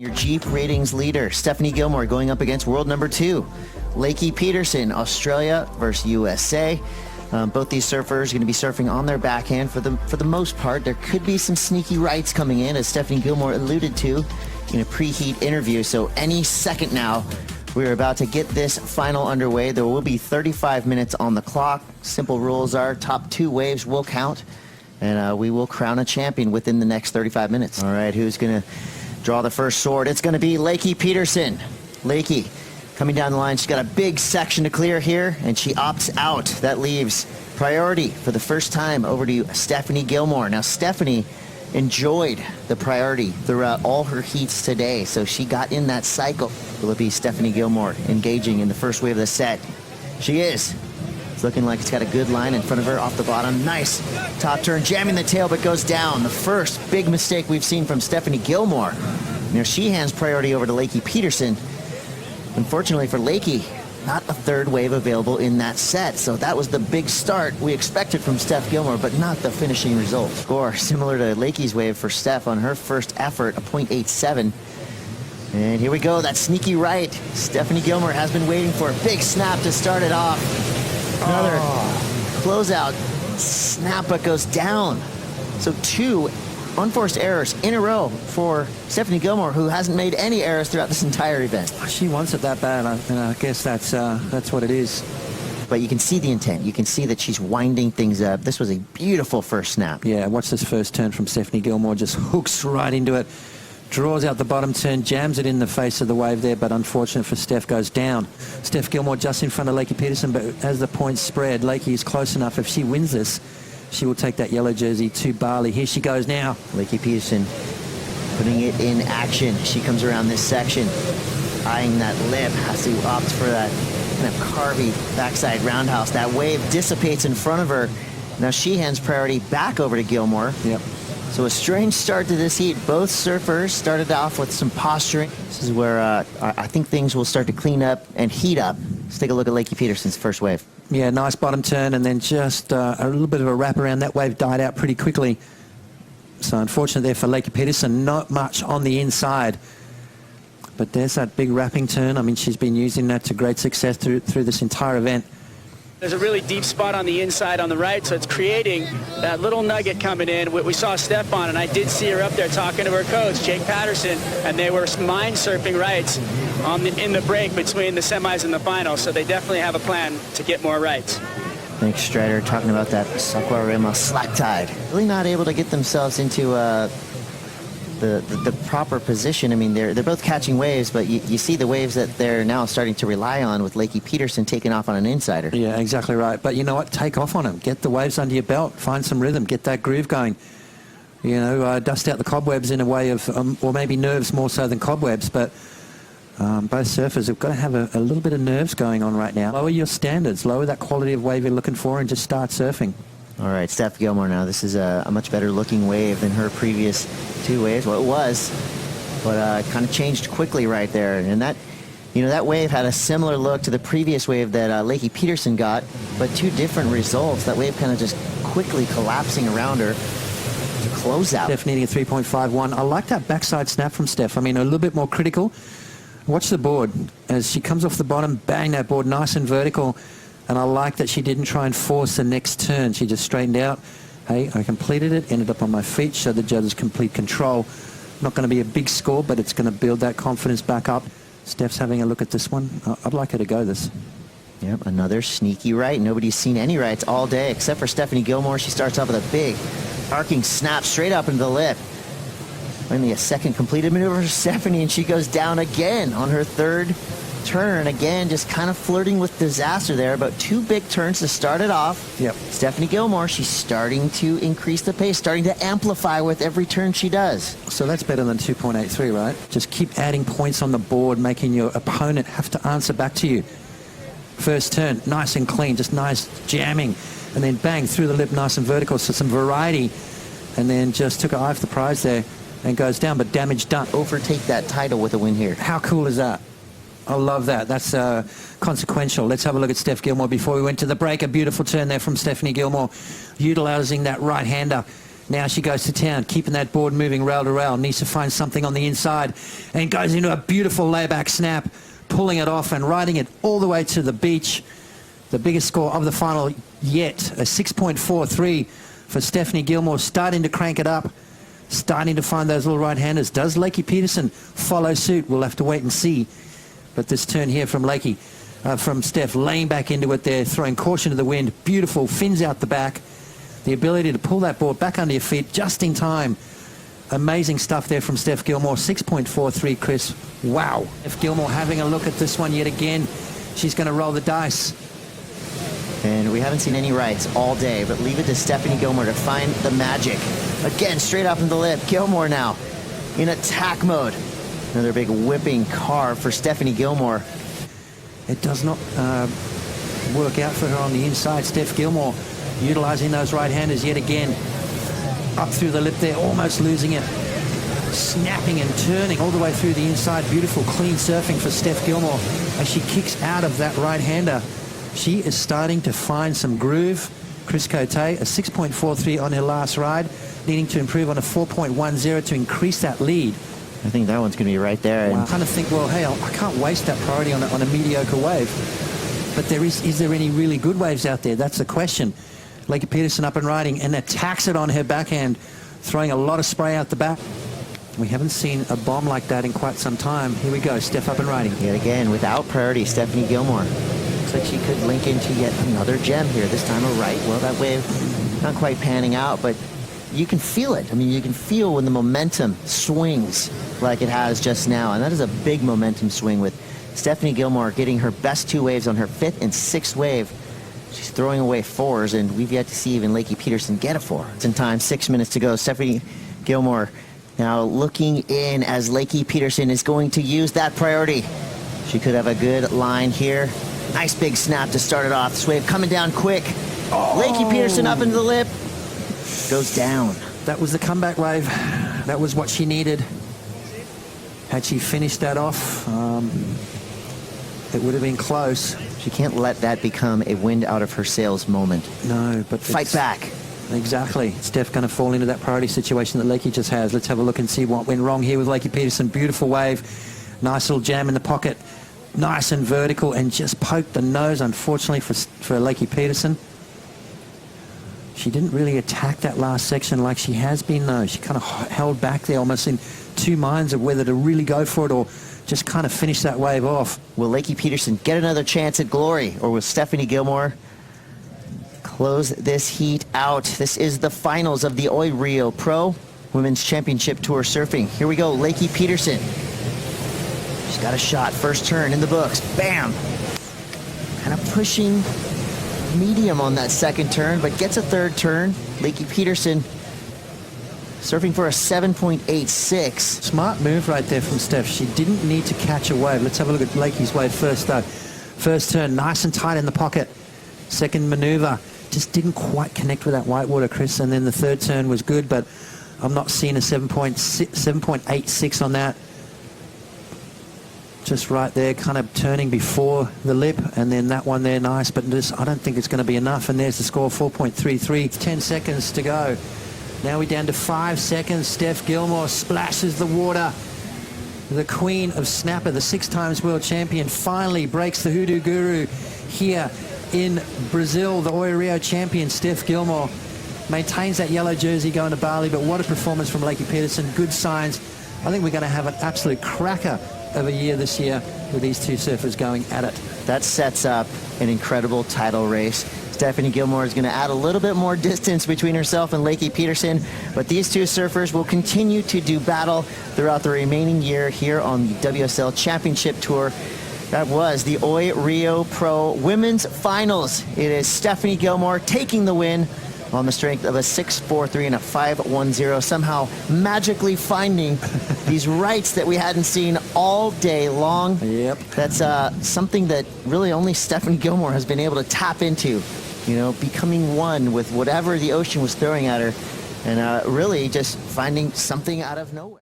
Your Jeep ratings leader, Stephanie Gilmore, going up against world number 2, Lakey Peterson, Australia versus USA. Both these surfers are going to be surfing on their backhand for the most part. There could be some sneaky rights coming in, as Stephanie Gilmore alluded to in a preheat interview. So any second now, we're about to get this final underway. There will be 35 minutes on the clock. Simple rules are top 2 waves will count, and we will crown a champion within the next 35 minutes. All right, who's going to draw the first sword? It's going to be Lakey Peterson. Lakey coming down the line. She's got a big section to clear here, and she opts out. That leaves priority for the first time over to Stephanie Gilmore. Now, Stephanie enjoyed the priority throughout all her heats today, so she got in that cycle. Will it be Stephanie Gilmore engaging in the first wave of the set? She is. It's looking like it's got a good line in front of her off the bottom. Nice top turn, jamming the tail, but goes down. The first big mistake we've seen from Stephanie Gilmore. Now she hands priority over to Lakey Peterson. Unfortunately for Lakey, not a third wave available in that set. So that was the big start we expected from Steph Gilmore, but not the finishing result. Score similar to Lakey's wave for Steph on her first effort, a .87. And here we go, that sneaky right. Stephanie Gilmore has been waiting for a big snap to start it off. Another closeout snap, but goes down. So 2 unforced errors in a row for Stephanie Gilmore, who hasn't made any errors throughout this entire event. She wants it that bad, and I guess that's what it is. But you can see the intent. You can see that she's winding things up. This was a beautiful first snap. Yeah, watch this first turn from Stephanie Gilmore. Just hooks right into it. Draws out the bottom turn, jams it in the face of the wave there, but unfortunate for Steph, goes down. Steph Gilmore just in front of Lakey Peterson, but as the points spread, Lakey is close enough. If she wins this, she will take that yellow jersey to Bali. Here she goes now. Lakey Peterson putting it in action. She comes around this section, eyeing that lip, has to opt for that kind of carvy backside roundhouse. That wave dissipates in front of her. Now she hands priority back over to Gilmore. Yep. So a strange start to this heat. Both surfers started off with some posturing. This is where I think things will start to clean up and heat up. Let's take a look at Lakey Peterson's first wave. Yeah, nice bottom turn, and then just a little bit of a wrap around. That wave died out pretty quickly. So unfortunate there for Lakey Peterson. Not much on the inside. But there's that big wrapping turn. I mean, she's been using that to great success through this entire event. There's a really deep spot on the inside on the right, so it's creating that little nugget coming in. We saw Steph on, and I did see her up there talking to her coach, Jake Patterson, and they were mind surfing rights in the break between the semis and the finals, so they definitely have a plan to get more rights. Thanks, Strider, talking about that Saquarema slack tide. Really not able to get themselves into the proper position. I mean, they're both catching waves, but you see the waves that they're now starting to rely on with Lakey Peterson taking off on an insider. Yeah, exactly right. But you know what? Take off on them. Get the waves under your belt. Find some rhythm. Get that groove going. You know, dust out the cobwebs in a way of, or maybe nerves more so than cobwebs, but both surfers have got to have a little bit of nerves going on right now. Lower your standards. Lower that quality of wave you're looking for and just start surfing. All right, Steph Gilmore now. This is a much better looking wave than her previous 2 waves. Well, it was, but kind of changed quickly right there. And that, you know, that wave had a similar look to the previous wave that Lakey Peterson got, but 2 different results. That wave kind of just quickly collapsing around her to close out. Steph needing a 3.51. I like that backside snap from Steph. I mean, a little bit more critical. Watch the board. As she comes off the bottom, bang, that board nice and vertical. And I like that she didn't try and force the next turn. She just straightened out. Hey, I completed it, ended up on my feet, showed the judges complete control. Not going to be a big score, but it's going to build that confidence back up. Steph's having a look at this one. I'd like her to go this. Yep, another sneaky right. Nobody's seen any rights all day except for Stephanie Gilmore. She starts off with a big arcing snap straight up into the lip. Only a second completed maneuver for Stephanie, and she goes down again on her third turn. Again, just kind of flirting with disaster there, but 2 big turns to start it off. Yep. Stephanie Gilmore, she's starting to increase the pace, starting to amplify with every turn she does. So that's better than 2.83, right? Just keep adding points on the board, making your opponent have to answer back to you. First turn, nice and clean, just nice jamming, and then bang, through the lip, nice and vertical, so some variety, and then just took an eye for the prize there and goes down, but damage done. Overtake that title with a win here. How cool is that? I love that. That's consequential. Let's have a look at Steph Gilmore before we went to the break. A beautiful turn there from Stephanie Gilmore, utilizing that right-hander Now she goes to town, keeping that board moving rail to rail. Needs to find something on the inside and goes into a beautiful layback snap, pulling it off and riding it all the way to the beach. The biggest score of the final yet, a 6.43 for Stephanie Gilmore, starting to crank it up, starting to find those little right-handers. Does Lakey Peterson follow suit? We'll have to wait and see. But this turn here from Lakey, from Steph, laying back into it there, throwing caution to the wind. Beautiful, fins out the back. The ability to pull that board back under your feet just in time. Amazing stuff there from Steph Gilmore. 6.43, Chris. Wow. Steph Gilmore having a look at this one yet again. She's going to roll the dice. And we haven't seen any rights all day, but leave it to Stephanie Gilmore to find the magic. Again, straight up in the lip. Gilmore now in attack mode. Another big whipping carve for Stephanie Gilmore. It does not work out for her on the inside. Steph Gilmore utilizing those right-handers yet again. Up through the lip there, almost losing it. Snapping and turning all the way through the inside. Beautiful, clean surfing for Steph Gilmore as she kicks out of that right-hander. She is starting to find some groove. Chris Cote, a 6.43 on her last ride, needing to improve on a 4.10 to increase that lead. I think that one's going to be right there. Wow. I kind of think, well, hey, I can't waste that priority on a mediocre wave. But is there any really good waves out there? That's the question. Lakey Peterson up and riding and attacks it on her backhand, throwing a lot of spray out the back. We haven't seen a bomb like that in quite some time. Here we go, Steph up and riding. Yet again, without priority, Stephanie Gilmore. Looks like she could link into yet another gem here, this time a right. Well, that wave not quite panning out, but you can feel it. I mean, you can feel when the momentum swings like it has just now, and that is a big momentum swing with Stephanie Gilmore getting her best two waves on her fifth and sixth wave. She's throwing away fours, and we've yet to see even Lakey Peterson get a four. It's in time, 6 minutes to go. Stephanie Gilmore now looking in as Lakey Peterson is going to use that priority. She could have a good line here. Nice big snap to start it off. This wave coming down quick. Lakey Peterson up into the lip. Goes down. That was the comeback wave. That was what she needed. Had she finished that off, it would have been close. She can't let that become a wind out of her sails moment. No, but fight back. Exactly. Steph going to fall into that priority situation that Lakey just has. Let's have a look and see what went wrong here with Lakey Peterson. Beautiful wave. Nice little jam in the pocket. Nice and vertical, and just poked the nose, unfortunately, for Lakey Peterson. She didn't really attack that last section like she has been, though. She kind of held back there, almost in two minds of whether to really go for it or just kind of finish that wave off. Will Lakey Peterson get another chance at glory, or will Stephanie Gilmore close this heat out? This is the finals of the Oi Rio Pro Women's Championship Tour Surfing. Here we go, Lakey Peterson. She's got a shot, first turn in the books, bam! Kind of pushing medium on that second turn, but gets a third turn. Lakey Peterson surfing for a 7.86. Smart move right there from Steph. She didn't need to catch a wave. Let's have a look at Lakey's wave first, though. First turn, nice and tight in the pocket. Second maneuver, just didn't quite connect with that whitewater, Chris. And then the third turn was good, but I'm not seeing a 7.86 on that. Just right there, kind of turning before the lip, and then that one there, nice, but I don't think it's going to be enough. And there's the score, 4.33. 10 seconds to go. Now we're down to 5 seconds. Steph Gilmore splashes the water. The queen of snapper, the 6 times world champion, finally breaks the hoodoo guru here in Brazil. The Oi Rio champion, Steph Gilmore, maintains that yellow jersey going to Bali, but what a performance from Lakey Peterson. Good signs. I think we're going to have an absolute cracker of a year this year with these two surfers going at it. That sets up an incredible title race. Stephanie Gilmore is going to add a little bit more distance between herself and Lakey Peterson, but these two surfers will continue to do battle throughout the remaining year here on the WSL Championship Tour. That was the Oi Rio Pro Women's Finals. It is Stephanie Gilmore taking the win on the strength of a 6.43 and a 5.10, somehow magically finding these rights that we hadn't seen all day long. Yep. That's something that really only Stephanie Gilmore has been able to tap into, you know, becoming one with whatever the ocean was throwing at her, and really just finding something out of nowhere.